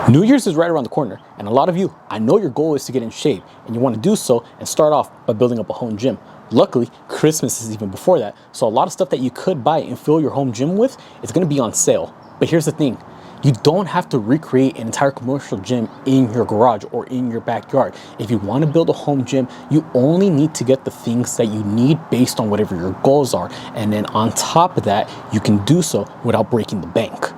New Year's is right around the corner, and a lot of you, I know your goal is to get in shape, and you want to do so and start off by building up a home gym. Luckily, Christmas is even before that, so a lot of stuff that you could buy and fill your home gym with is going to be on sale. But here's the thing, you don't have to recreate an entire commercial gym in your garage or in your backyard. If you want to build a home gym, you only need to get the things that you need based on whatever your goals are, and then on top of that, you can do so without breaking the bank.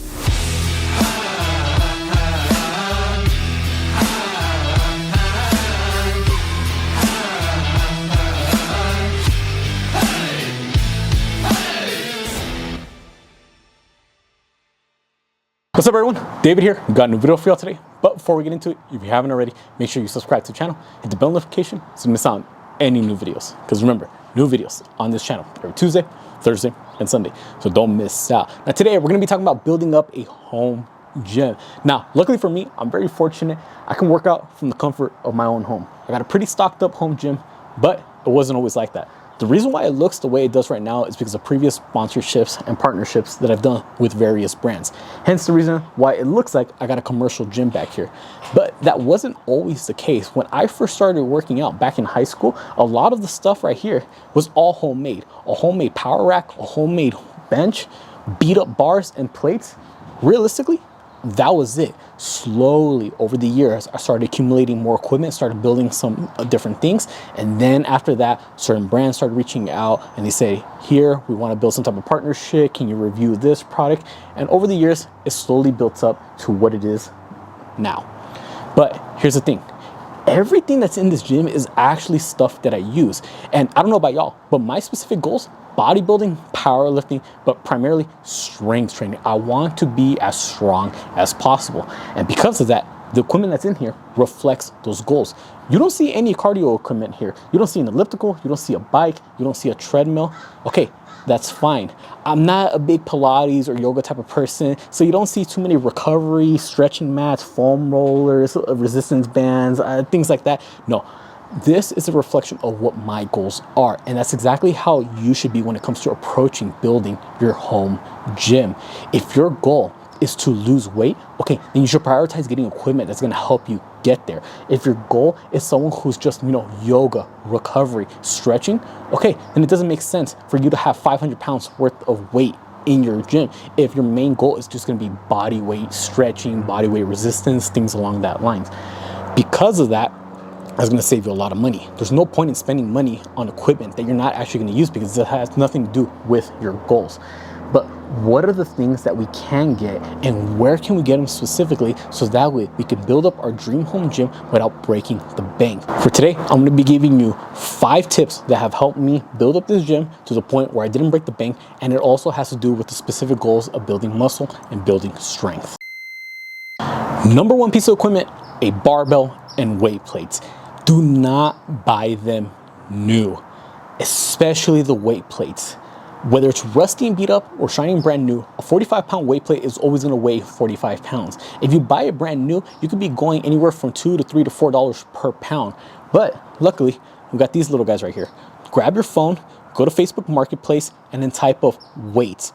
What's up everyone, David here. We've got a new video for y'all today, but before we get into it, if you haven't already, make sure you subscribe to the channel, hit the bell notification so you don't miss out on any new videos. Because remember, new videos on this channel every Tuesday, Thursday, and Sunday, so don't miss out. Now today, we're gonna be talking about building up a home gym. Now, luckily for me, I'm very fortunate. I can work out from the comfort of my own home. I got a pretty stocked up home gym, but it wasn't always like that. The reason why it looks the way it does right now is because of previous sponsorships and partnerships that I've done with various brands. Hence the reason why it looks like I got a commercial gym back here. But that wasn't always the case. When I first started working out back in high school, a lot of the stuff right here was all homemade. A homemade power rack, a homemade bench, beat up bars and plates. Realistically, that was it. Slowly over the years, I started accumulating more equipment, started building some different things. And then after that, certain brands started reaching out and they say, here, we want to build some type of partnership. Can you review this product? And over the years, it slowly built up to what it is now. But here's the thing. Everything that's in this gym is actually stuff that I use. And I don't know about y'all, but my specific goals, bodybuilding, powerlifting, but primarily strength training. I want to be as strong as possible. And because of that, the equipment that's in here reflects those goals. You don't see any cardio equipment here. You don't see an elliptical, you don't see a bike, you don't see a treadmill. Okay, that's fine. I'm not a big Pilates or yoga type of person, so you don't see too many recovery, stretching mats, foam rollers, resistance bands, things like that. No. This is a reflection of what my goals are, and that's exactly how you should be when it comes to approaching building your home gym. If your goal is to lose weight, okay, then you should prioritize getting equipment that's going to help you get there. If your goal is someone who's just, yoga, recovery, stretching, okay, then it doesn't make sense for you to have 500 pounds worth of weight in your gym if your main goal is just going to be body weight stretching, body weight resistance, things along that lines. Because of that, that's going to save you a lot of money. There's no point in spending money on equipment that you're not actually going to use because it has nothing to do with your goals. But what are the things that we can get and where can we get them specifically so that way we can build up our dream home gym without breaking the bank? For today, I'm going to be giving you 5 tips that have helped me build up this gym to the point where I didn't break the bank, and it also has to do with the specific goals of building muscle and building strength. Number 1 piece of equipment, a barbell and weight plates. Do not buy them new, especially the weight plates. Whether it's rusty and beat up or shining brand new, a 45-pound weight plate is always going to weigh 45 pounds. If you buy it brand new, you could be going anywhere from $2 to $3 to $4 per pound. But luckily, we've got these little guys right here. Grab your phone, go to Facebook Marketplace, and then type of weights,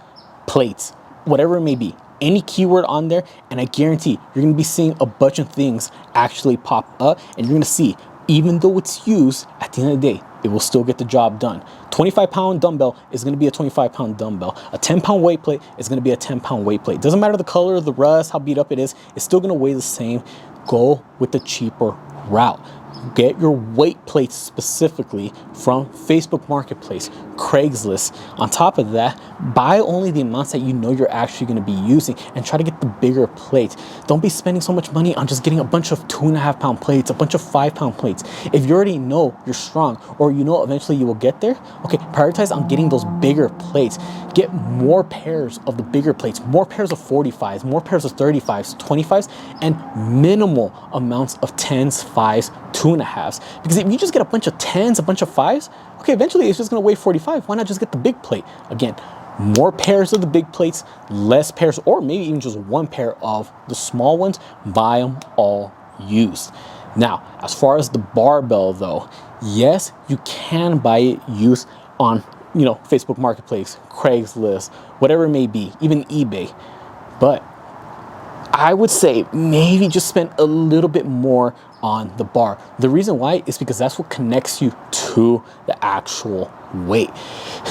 plates, whatever it may be. Any keyword on there, and I guarantee you're going to be seeing a bunch of things actually pop up, and you're going to see, even though it's used, at the end of the day, it will still get the job done. 25-pound dumbbell is going to be a 25-pound dumbbell. A 10-pound weight plate is going to be a 10-pound weight plate. Doesn't matter the color, the rust, how beat up it is, it's still going to weigh the same. Go with the cheaper route. Get your weight plates specifically from Facebook Marketplace, Craigslist. On top of that, buy only the amounts that you know you're actually going to be using and try to get the bigger plates. Don't be spending so much money on just getting a bunch of 2.5-pound plates, a bunch of 5-pound plates. If you already know you're strong or you know eventually you will get there, okay, prioritize on getting those bigger plates. Get more pairs of the bigger plates, more pairs of 45s, more pairs of 35s, 25s, and minimal amounts of 10s, 5s, 2.5s. Because if you just get a bunch of 10s, a bunch of 5s, okay, eventually it's just going to weigh 45. Why not just get the big plate? Again, more pairs of the big plates, less pairs, or maybe even just 1 pair of the small ones. Buy them all used. Now, as far as the barbell though, yes, you can buy it used on, Facebook Marketplace, Craigslist, whatever it may be, even eBay. But I would say maybe just spend a little bit more on the bar. The reason why is because that's what connects you to the actual weight.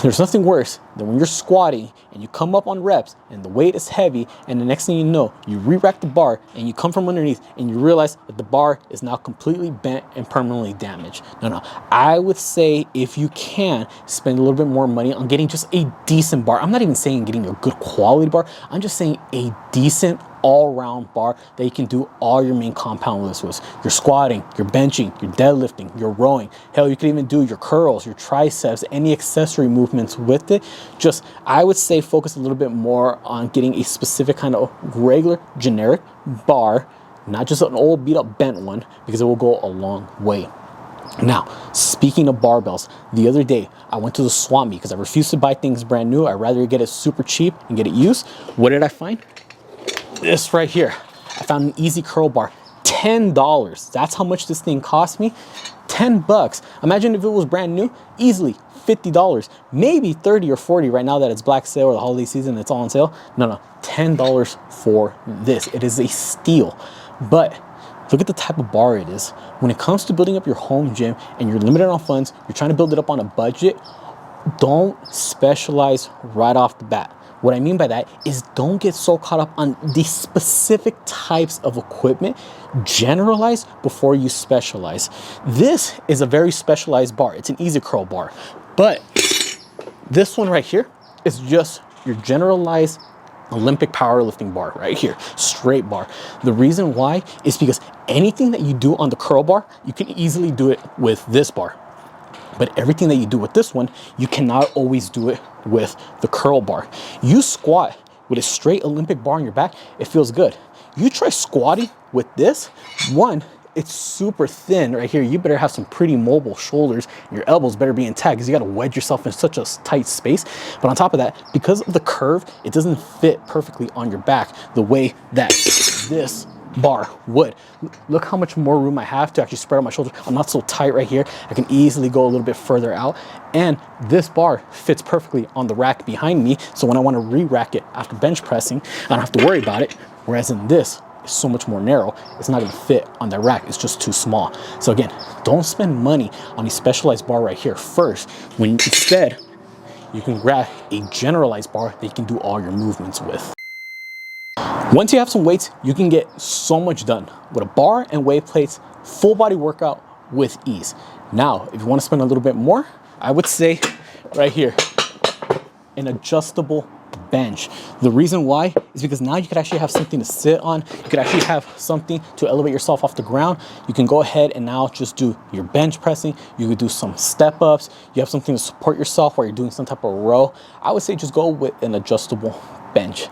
There's nothing worse than when you're squatting and you come up on reps and the weight is heavy, and the next thing you know, you re-rack the bar and you come from underneath and you realize that the bar is now completely bent and permanently damaged. No. I would say if you can, spend a little bit more money on getting just a decent bar. I'm not even saying getting a good quality bar. I'm just saying a decent all-round bar that you can do all your main compound lifts with. You're squatting, you're benching, you're deadlifting, you're rowing. Hell, you can even do your curls, your triceps, any accessory movements with it. Just, I would say focus a little bit more on getting a specific kind of regular generic bar, not just an old beat up bent one, because it will go a long way. Now, speaking of barbells, the other day I went to the swap meet because I refuse to buy things brand new. I'd rather get it super cheap and get it used. What did I find? This right here. I found an easy curl bar, $10. That's how much this thing cost me. 10 bucks. Imagine if it was brand new, easily $50, maybe 30 or 40 right now that it's Black Sale or the holiday season, it's all on sale. No, $10 for this. It is a steal. But look at the type of bar it is. When it comes to building up your home gym and you're limited on funds, you're trying to build it up on a budget, don't specialize right off the bat. What I mean by that is don't get so caught up on the specific types of equipment. Generalize before you specialize. This is a very specialized bar. It's an easy curl bar. But this one right here is just your generalized Olympic powerlifting bar right here, straight bar. The reason why is because anything that you do on the curl bar, you can easily do it with this bar. But everything that you do with this one, you cannot always do it with the curl bar. You squat with a straight Olympic bar on your back, it feels good. You try squatting with this, one, it's super thin right here. You better have some pretty mobile shoulders. Your elbows better be intact because you got to wedge yourself in such a tight space. But on top of that, because of the curve, it doesn't fit perfectly on your back the way that this bar would. Look how much more room I have to actually spread out my shoulders. I'm not so tight right here. I can easily go a little bit further out. And this bar fits perfectly on the rack behind me. So when I want to re-rack it after bench pressing, I don't have to worry about it. Whereas in this, it's so much more narrow. It's not gonna fit on the rack. It's just too small. So again, don't spend money on a specialized bar right here first, when instead you can grab a generalized bar that you can do all your movements with. Once you have some weights, you can get so much done with a bar and weight plates, full body workout with ease. Now, if you want to spend a little bit more, I would say right here, an adjustable bench. The reason why is because now you could actually have something to sit on. You could actually have something to elevate yourself off the ground. You can go ahead and now just do your bench pressing. You could do some step ups. You have something to support yourself while you're doing some type of row. I would say just go with an adjustable bench.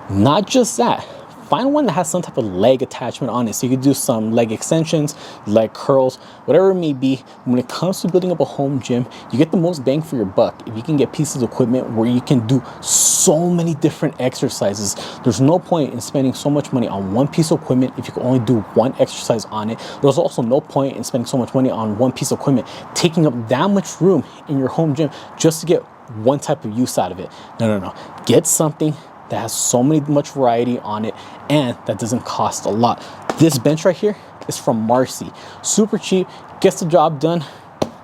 Not just that, find one that has some type of leg attachment on it. So you could do some leg extensions, leg curls, whatever it may be. When it comes to building up a home gym, you get the most bang for your buck if you can get pieces of equipment where you can do so many different exercises. There's no point in spending so much money on one piece of equipment if you can only do one exercise on it. There's also no point in spending so much money on one piece of equipment, taking up that much room in your home gym just to get one type of use out of it. No. Get something that has so much variety on it and that doesn't cost a lot. This bench right here is from Marcy. Super cheap, gets the job done,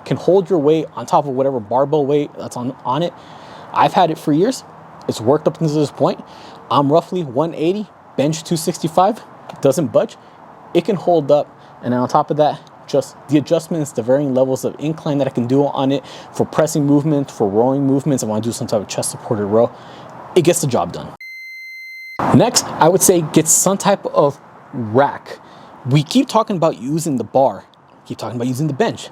can hold your weight on top of whatever barbell weight that's on it. I've had it for years. It's worked up until this point. I'm roughly 180, bench 265, doesn't budge. It can hold up. And then on top of that, just the adjustments, the varying levels of incline that I can do on it for pressing movements, for rowing movements. I want to do some type of chest supported row. It gets the job done. Next, I would say get some type of rack. We keep talking about using the bar, keep talking about using the bench,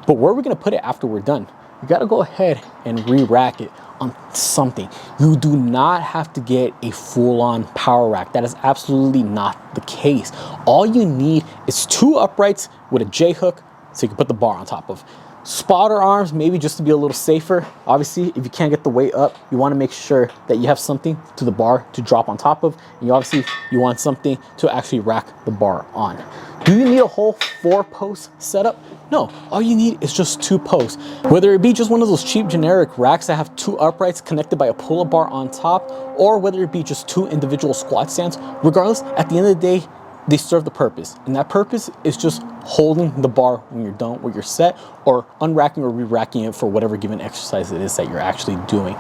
but where are we gonna put it after we're done? You gotta go ahead and re-rack it on something. You do not have to get a full-on power rack. That is absolutely not the case. All you need is two uprights with a J-hook so you can put the bar on top of. Spotter arms, maybe just to be a little safer. Obviously, if you can't get the weight up, you want to make sure that you have something to the bar to drop on top of. And you want something to actually rack the bar on. Do you need a whole 4-post setup? No, all you need is just 2 posts. Whether it be just one of those cheap generic racks that have 2 uprights connected by a pull-up bar on top, or whether it be just 2 individual squat stands, regardless, at the end of the day, they serve the purpose. And that purpose is just holding the bar when you're done with your set, or unracking or re-racking it for whatever given exercise it is that you're actually doing.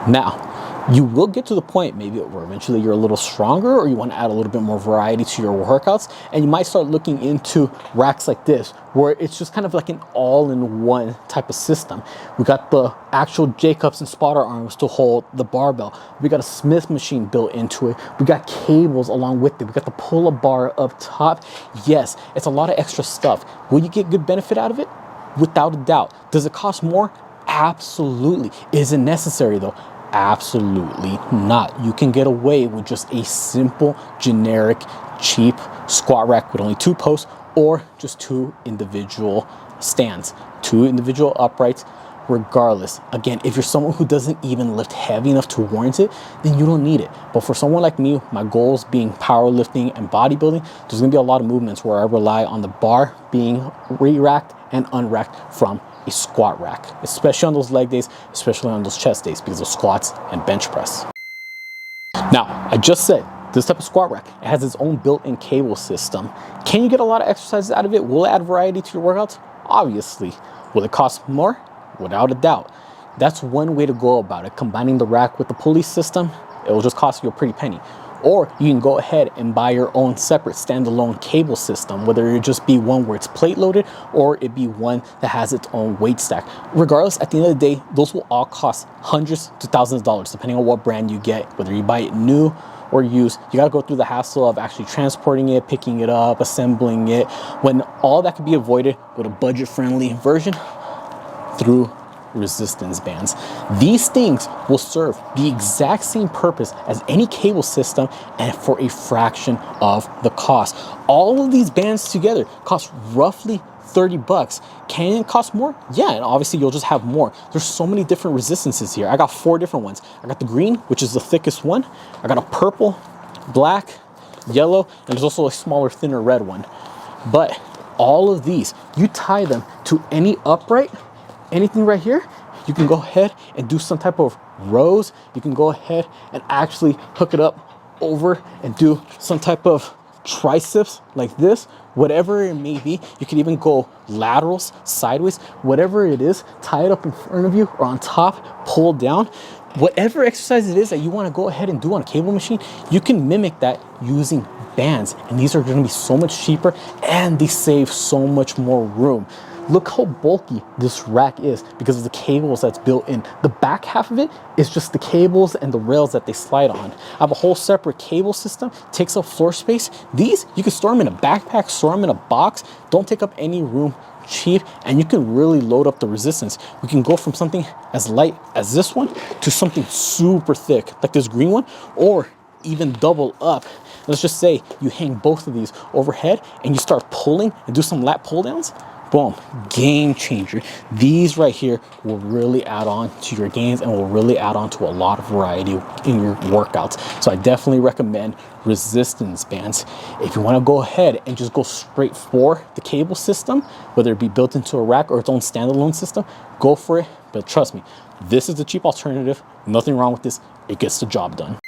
Now, you will get to the point maybe where eventually you're a little stronger, or you want to add a little bit more variety to your workouts, and you might start looking into racks like this, where it's just kind of like an all-in-one type of system. We got the actual Jacobs and spotter arms to hold the barbell. We got a Smith machine built into it. We got cables along with it. We got the pull-up bar up top. Yes, it's a lot of extra stuff. Will you get good benefit out of it? Without a doubt. Does it cost more? Absolutely. Is it necessary though? Absolutely not. You can get away with just a simple, generic, cheap squat rack with only 2 posts, or just 2 individual stands, 2 individual uprights. Regardless, again, if you're someone who doesn't even lift heavy enough to warrant it, then you don't need it. But for someone like me, my goals being powerlifting and bodybuilding, there's gonna be a lot of movements where I rely on the bar being re-racked and unracked from a squat rack, especially on those leg days, especially on those chest days, because of squats and bench press. Now, I just said this type of squat rack, it has its own built-in cable system. Can you get a lot of exercises out of it? Will it add variety to your workouts? Obviously. Will it cost more? Without a doubt. That's one way to go about it. Combining the rack with the pulley system, it will just cost you a pretty penny. Or you can go ahead and buy your own separate standalone cable system, whether it just be one where it's plate loaded, or it be one that has its own weight stack. Regardless, at the end of the day, those will all cost hundreds to thousands of dollars, depending on what brand you get, whether you buy it new or used. You gotta go through the hassle of actually transporting it, picking it up, assembling it, when all that could be avoided with a budget-friendly version through resistance bands. These things will serve the exact same purpose as any cable system, and for a fraction of the cost. All of these bands together cost roughly 30 bucks. Can it cost more? Yeah, and obviously you'll just have more. There's so many different resistances here. I got 4 different ones. I got the green, which is the thickest one. I got a purple, black, yellow, and there's also a smaller, thinner red one. But all of these, you tie them to any upright, anything right here, you can go ahead and do some type of rows. You can go ahead and actually hook it up over and do some type of triceps like this, whatever it may be. You can even go laterals, sideways, whatever it is, tie it up in front of you or on top, pull down. Whatever exercise it is that you want to go ahead and do on a cable machine, you can mimic that using bands. And these are going to be so much cheaper, and they save so much more room. Look how bulky this rack is because of the cables that's built in. The back half of it is just the cables and the rails that they slide on. I have a whole separate cable system, takes up floor space. These, you can store them in a backpack, store them in a box, don't take up any room, cheap, and you can really load up the resistance. We can go from something as light as this one to something super thick, like this green one, or even double up. Let's just say you hang both of these overhead and you start pulling and do some lat pull downs. Boom, game changer. These right here will really add on to your gains and will really add on to a lot of variety in your workouts. So I definitely recommend resistance bands. If you want to go ahead and just go straight for the cable system, whether it be built into a rack or its own standalone system, go for it. But trust me, this is the cheap alternative. Nothing wrong with this. It gets the job done.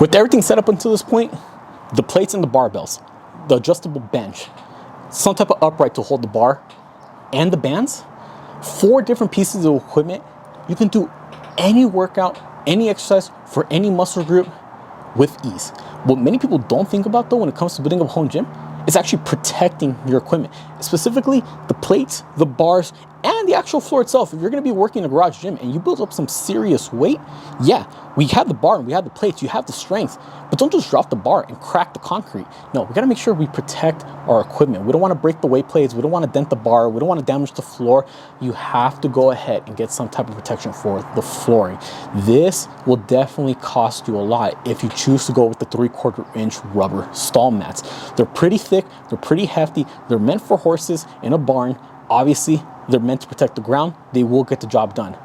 With everything set up until this point, the plates and the barbells, the adjustable bench, some type of upright to hold the bar, and the bands, 4 different pieces of equipment, you can do any workout, any exercise for any muscle group with ease. What many people don't think about though when it comes to building a home gym is actually protecting your equipment, specifically the plates, the bars, and the actual floor itself. If you're gonna be working in a garage gym and you build up some serious weight, yeah, we have the bar and we have the plates, you have the strength, but don't just drop the bar and crack the concrete. No, we gotta make sure we protect our equipment. We don't wanna break the weight plates, we don't wanna dent the bar, we don't wanna damage the floor. You have to go ahead and get some type of protection for the flooring. This will definitely cost you a lot if you choose to go with the 3/4 inch rubber stall mats. They're pretty thick, they're pretty hefty, they're meant for horses in a barn. Obviously, they're meant to protect the ground. They will get the job done.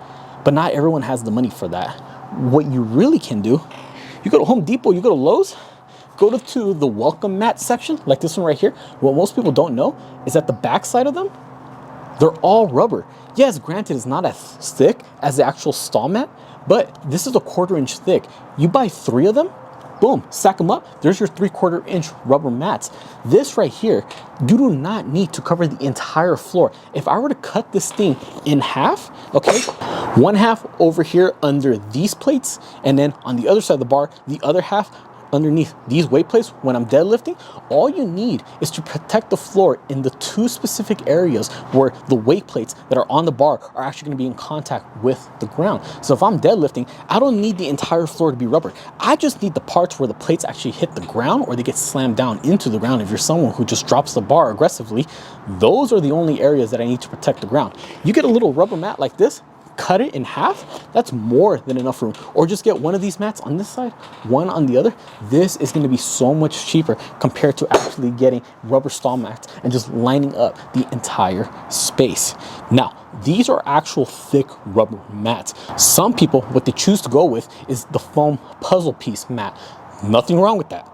But not everyone has the money for that. What you really can do, you go to Home Depot, you go to Lowe's, go to the welcome mat section, like this one right here. What most people don't know is that the back side of them, they're all rubber. Yes, granted, it's not as thick as the actual stall mat, but this is a 1/4 inch thick. You buy 3 of them, boom, stack them up. There's your 3/4 inch rubber mats. This right here, you do not need to cover the entire floor. If I were to cut this thing in half, okay, 1/2 over here under these plates, and then on the other side of the bar, the other half underneath these weight plates when I'm deadlifting, all you need is to protect the floor in the 2 specific areas where the weight plates that are on the bar are actually going to be in contact with the ground. So if I'm deadlifting, I don't need the entire floor to be rubber. I just need the parts where the plates actually hit the ground or they get slammed down into the ground. If you're someone who just drops the bar aggressively, those are the only areas that I need to protect the ground. You get a little rubber mat like this, cut it in half, that's more than enough room. Or just get one of these mats on this side, one on the other. This is going to be so much cheaper compared to actually getting rubber stall mats and just lining up the entire space. Now, these are actual thick rubber mats. Some people, what they choose to go with is the foam puzzle piece mat. Nothing wrong with that.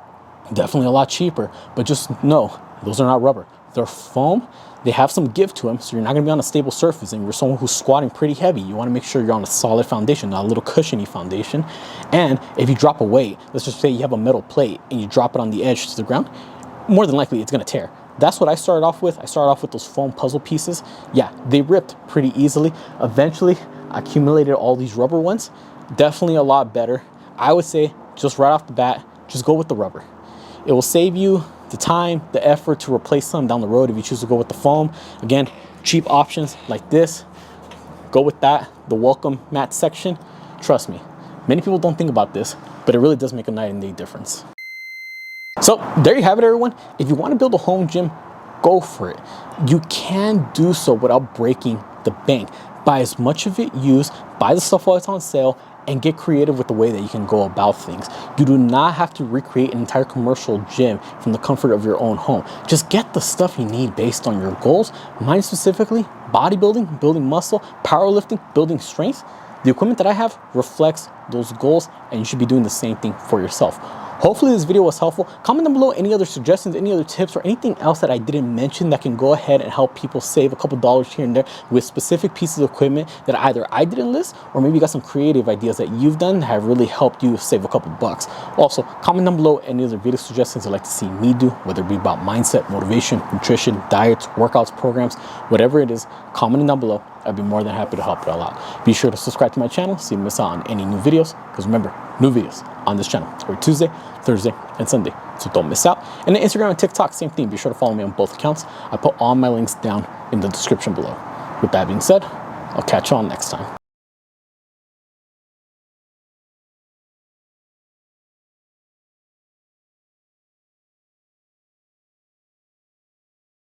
Definitely a lot cheaper, but just know those are not rubber. They're foam. They have some give to them, so you're not going to be on a stable surface, and you're someone who's squatting pretty heavy. You want to make sure you're on a solid foundation, not a little cushiony foundation. And if you drop a weight, let's just say you have a metal plate and you drop it on the edge to the ground, more than likely it's going to tear. That's what I started off with. I started off with those foam puzzle pieces. Yeah, they ripped pretty easily. Eventually, I accumulated all these rubber ones. Definitely a lot better. I would say just right off the bat, just go with the rubber. It will save you the time, the effort to replace some down the road if you choose to go with the foam. Again, cheap options like this, go with that. The welcome mat section, trust me, many people don't think about this, but it really does make a night and day difference. So there you have it, everyone. If you want to build a home gym, go for it. You can do so without breaking the bank. Buy as much of it used, buy the stuff while it's on sale, and get creative with the way that you can go about things. You do not have to recreate an entire commercial gym from the comfort of your own home. Just get the stuff you need based on your goals. Mine specifically, bodybuilding, building muscle, powerlifting, building strength. The equipment that I have reflects those goals, and you should be doing the same thing for yourself. Hopefully this video was helpful. Comment down below any other suggestions, any other tips, or anything else that I didn't mention that can go ahead and help people save a couple dollars here and there with specific pieces of equipment that either I didn't list, or maybe you got some creative ideas that you've done that have really helped you save a couple bucks. Also, comment down below any other video suggestions you'd like to see me do, whether it be about mindset, motivation, nutrition, diets, workouts, programs, whatever it is, comment down below. I'd be more than happy to help it all out. Be sure to subscribe to my channel so you don't miss out on any new videos, because remember, new videos on this channel every Tuesday, Thursday, and Sunday, so don't miss out. And then Instagram and TikTok, same thing. Be sure to follow me on both accounts. I put all my links down in the description below. With that being said, I'll catch you all next time.